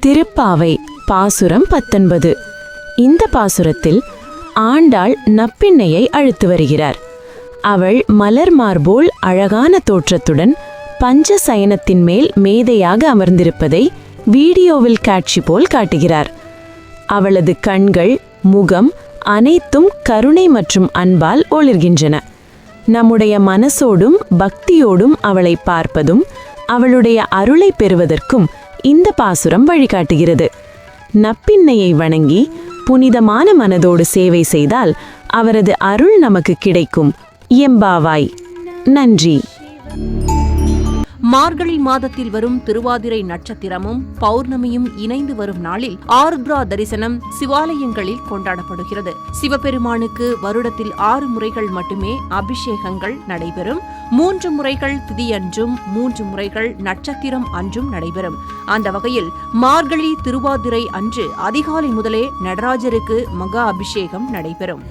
திருப்பாவை பாசுரம் 19. இந்த பாசுரத்தில் ஆண்டாள் நப்பிண்ணையை அழைத்து வருகிறார். அவள் மலர் மார்போல் அழகான தோற்றத்துடன் பஞ்ச சயனத்தின் மேல் மேதையாக அமர்ந்திருப்பதை வீடியோவில் காட்சி போல் காட்டுகிறார். அவளது கண்கள், முகம் அனைத்தும் கருணை மற்றும் அன்பால் ஒளிர்கின்றன. நம்முடைய மனசோடும் பக்தியோடும் அவளை பார்ப்பதும் அவளுடைய அருளை பெறுவதற்கும் இந்த பாசுரம் வழிகாட்டுகிறது. நப்பிண்ணையை வணங்கி புனிதமான மனதோடு சேவை செய்தால் அவரது அருள் நமக்கு கிடைக்கும். எம்பாவாய். நன்றி. மார்கழி மாதத்தில் வரும் திருவாதிரை நட்சத்திரமும் பௌர்ணமியும் இணைந்து வரும் நாளில் ஆருத்ரா தரிசனம் சிவாலயங்களில் கொண்டாடப்படுகிறது. சிவபெருமானுக்கு வருடத்தில் 6 முறைகள் மட்டுமே அபிஷேகங்கள் நடைபெறும். 3 முறைகள் திதியன்றும் 3 முறைகள் நட்சத்திரம் அன்றும் நடைபெறும். அந்த வகையில் மார்கழி திருவாதிரை அன்று அதிகாலை முதலே நடராஜருக்கு மகா அபிஷேகம் நடைபெறும்.